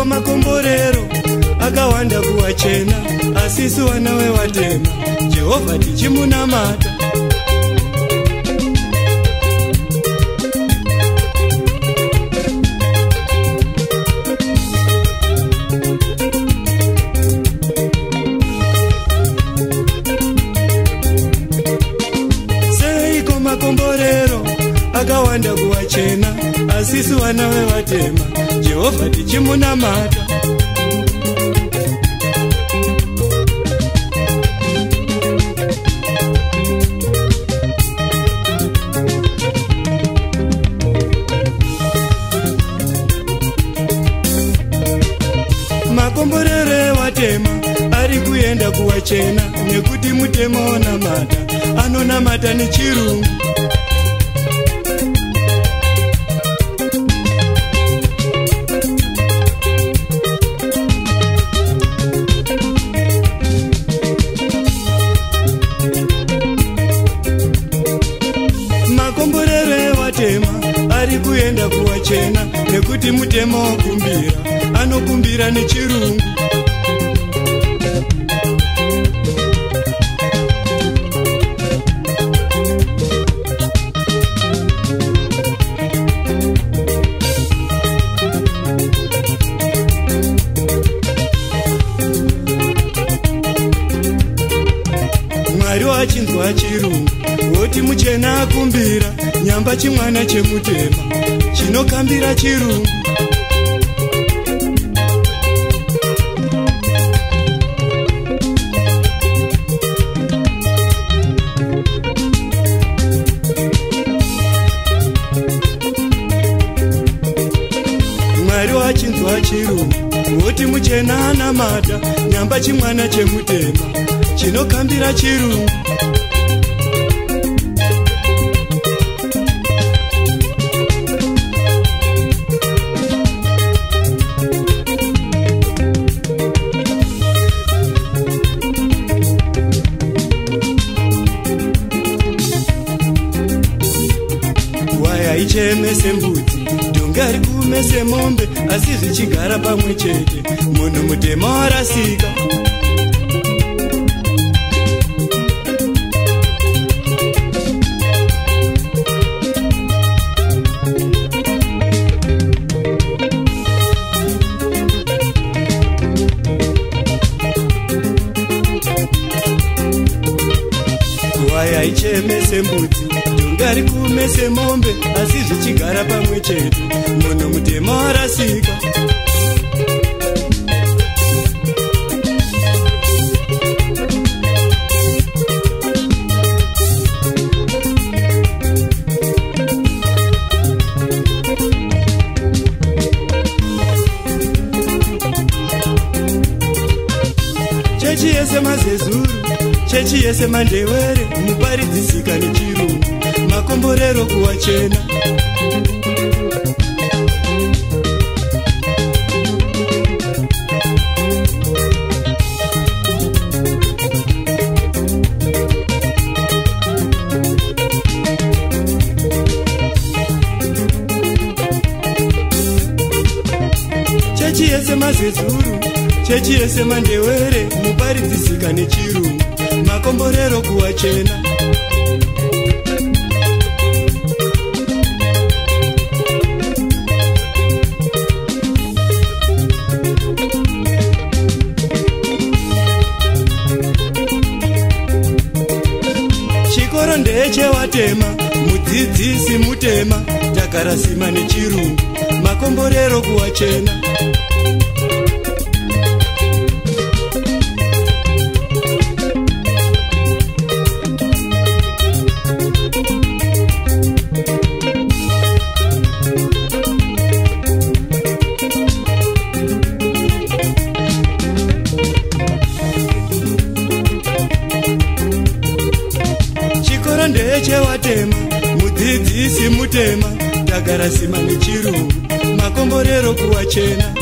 Makomborero akawanda kuwachena, asisu wana wevatema, Jehovha tichimunamata. Seiko makomborero akawanda kuwachena, asisu wana wevatema, Jehovha tichimunamata. Makomborero watema ari kuenda kuwachena, nekuti mutema wanamata, anonamata nechirungu. Makomborero watema ari kuenda kuwachena, nekuti mutema wakumbira, anokumbira nechirungu. Mwari wachinzwa chirungu, woti muchena akumbira, nyamba chimwana chemutema, chinokambira chirungu. Mwari wachinzwa chirungu, woti muchena anamata, nyamba chimwana chemutema, chinokambira chirungu. Waya ichemese mbudzi, dongari kumese mombe, asi zvichigara pamwe chete, munhu mutema warasika. Waya ichemese mbudzi, dongari kumese mombe, asi zvichigara pamwe chete, munhu mutema warasika. Chechi yese mazezuru, chechi yese mandewere, muparidzisika nechirungu, makomborero kuwachena. Chechi yese mazezuru, chechi yese mandewere, muparidzisika nechirungu, makomborero kuwachena. Chikoro ndechewatema, mudzidzisi mutema, takarasima nechirungu, makomborero kuwachena. magarasima nechirungu makomborero kuwachena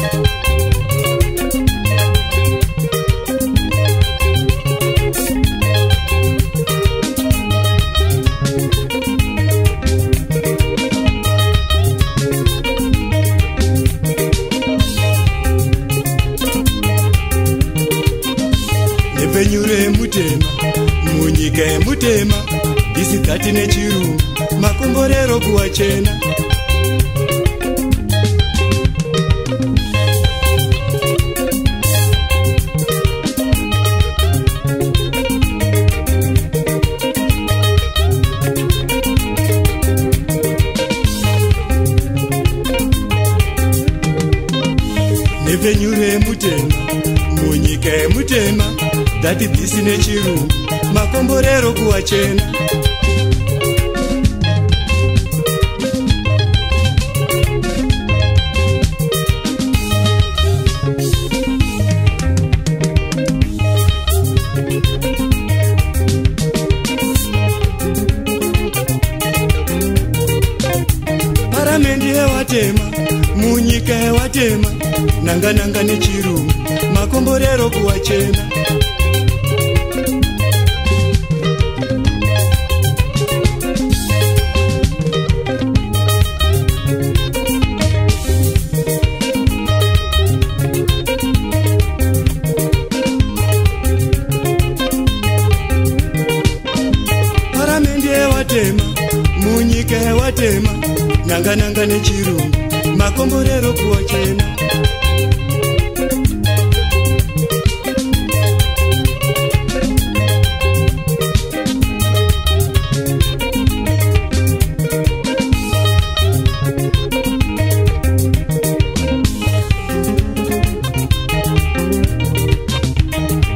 nepenyuro yemutema munyika yemutema disikati nechirungu makomborero kuwachena nepenyuro yemutema munyika yemutema dati dhisi nechirungu makomborero kuwachena paramendi yewatema munyika yewatema nangananga nechirungu makomborero kuwachena paramendi yewatema munyika yewatema nangananga nechirungu makomborero kuwachena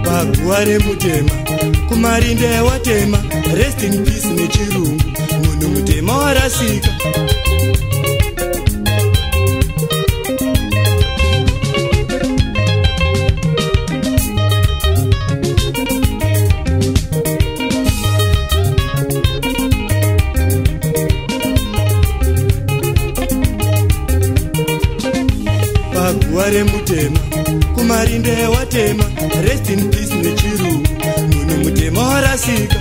paguwa remutema kumarinda yewatema rest in peace nechirungu munhu mutema warasika paguwa remutema kumarinda yewatema rest in peace nechirungu munhu mutema warasika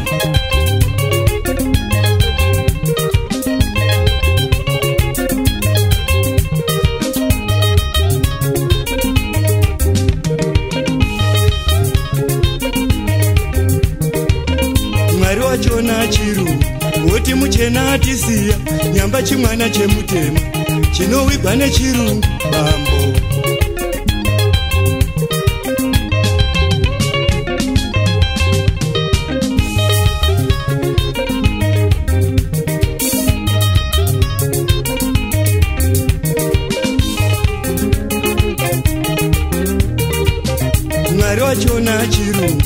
mwari wachona chirungu woti muchena atisiya nyamba chimwana chemutema chinowigwa nechirungu bambo mwari wachona chirungu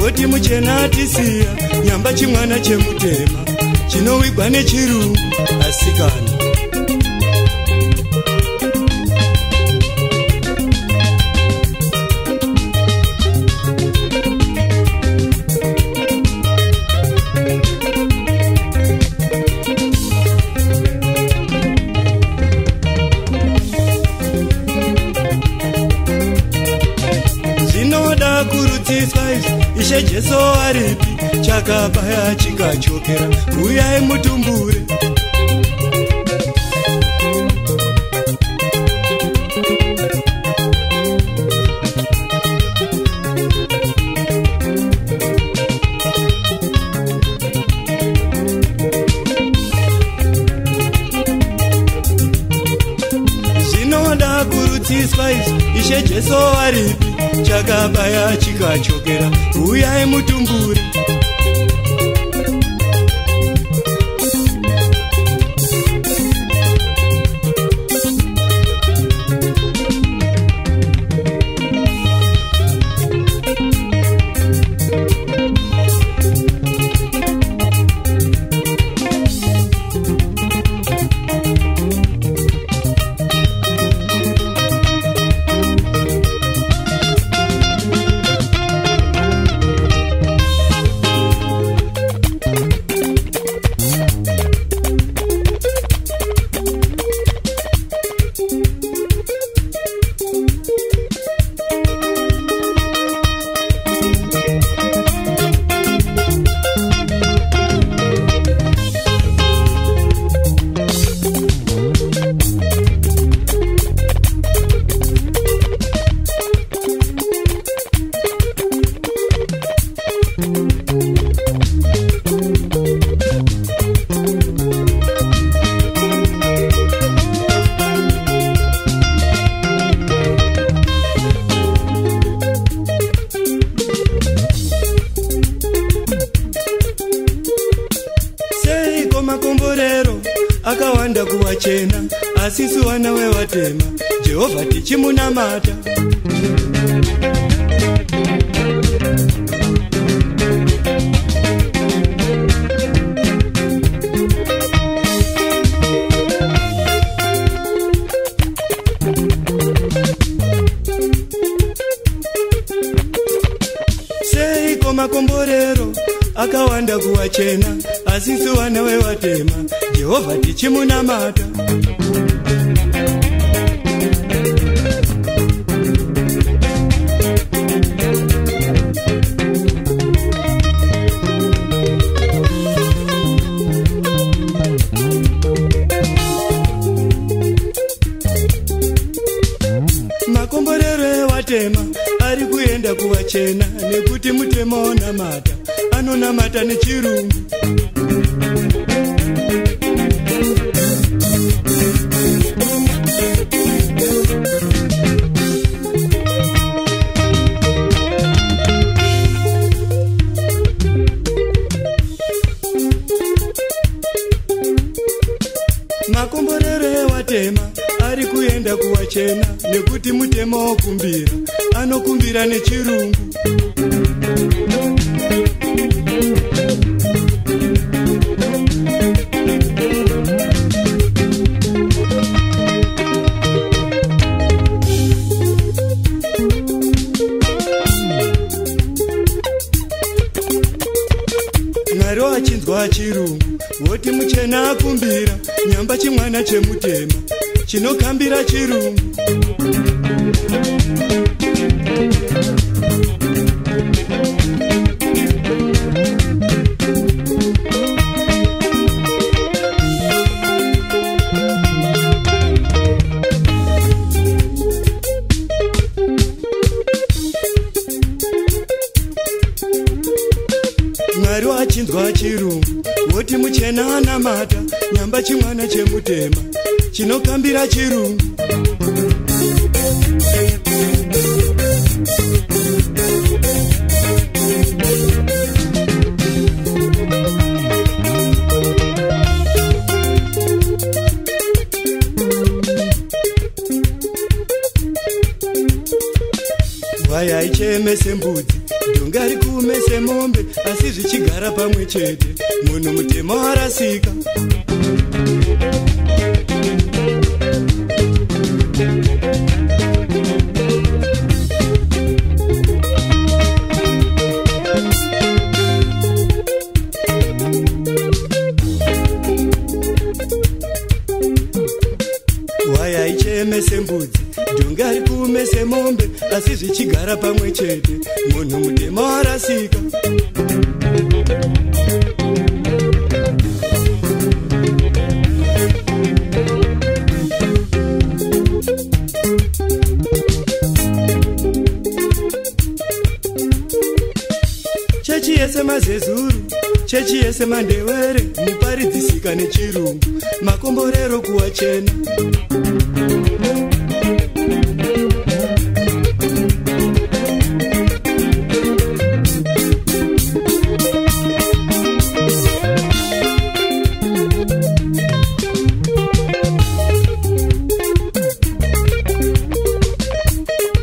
woti muchena atisiya nyamba chimwana chemutema chinowigwa nechirungu asikana zvinoda kurudziswa ishe jesu aripi chakabaya chikachokera uyai mutumbure zvinoda kurudziswa ishe jesu aripi chakabaya chikachokera uyai mutumbure akawanda kuvachena asi isu vana vevatema Jehovha tichimunamata. Seiko makomborero akawanda kuvachena asi isu vana vevatema Jehovha tichimunamata. Makomborero evatema ari kuenda kuvachena nekuti mutema onamata anonamata nechirungu. Makomborero evatema ari kuenda kuvachena nekuti mutema wokumbira anokumbira nechirungu. Mwari wachinzwa chirungu woti muchena akumbira nyamba chimwana chemutema chinokambira chirungu. Mwari wachinzwa chirungu woti muchena anamata nyamba chimwana chemutema chinokambira chirungu. Waya ichemese mbudzi dhonga rikumese mombe asi zvichigara pamwe chete munhu mutema warasika. Waya ichemese mbudzi dhonga rikumese mombe asi zvichigara pamwe chete munhu mutema warasika. Chechi yese mazezuru, chechi yese mandewere, muparidzisika nechirungu, makomborero kuvachena.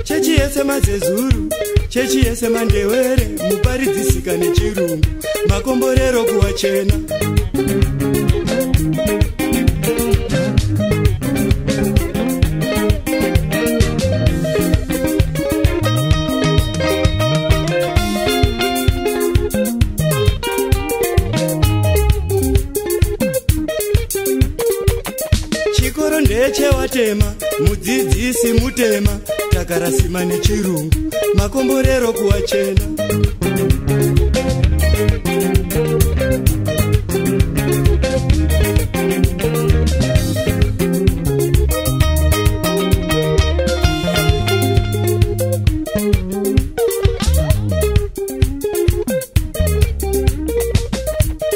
Chechi yese mazezuru, chechi yese mandewere, muparidzisika nechirungu, makomborero kuvachena. Chikoro ndechevatema, mudzidzisi mutema, takarasima nechirungu, makomborero kuvachena.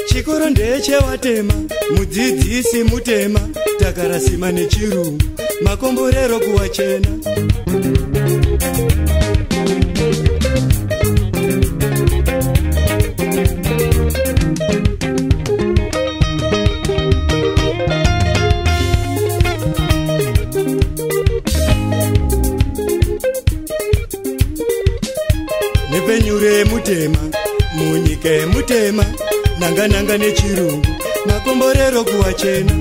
Chikoro ndechevatema, mudzidzisi mutema, takarasima nechirungu, makomborero kuvachena. renyu remutema munyika yemutema nanga nechirungu makomborero kuwachena.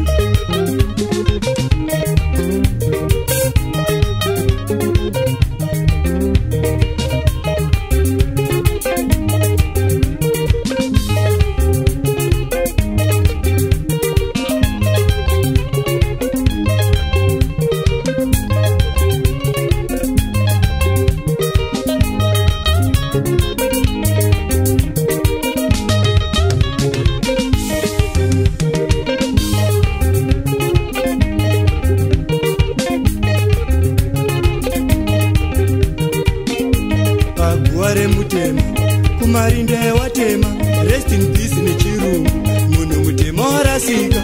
Mutema kumarinda watema rest in peace nechirungu munhu mutema warasika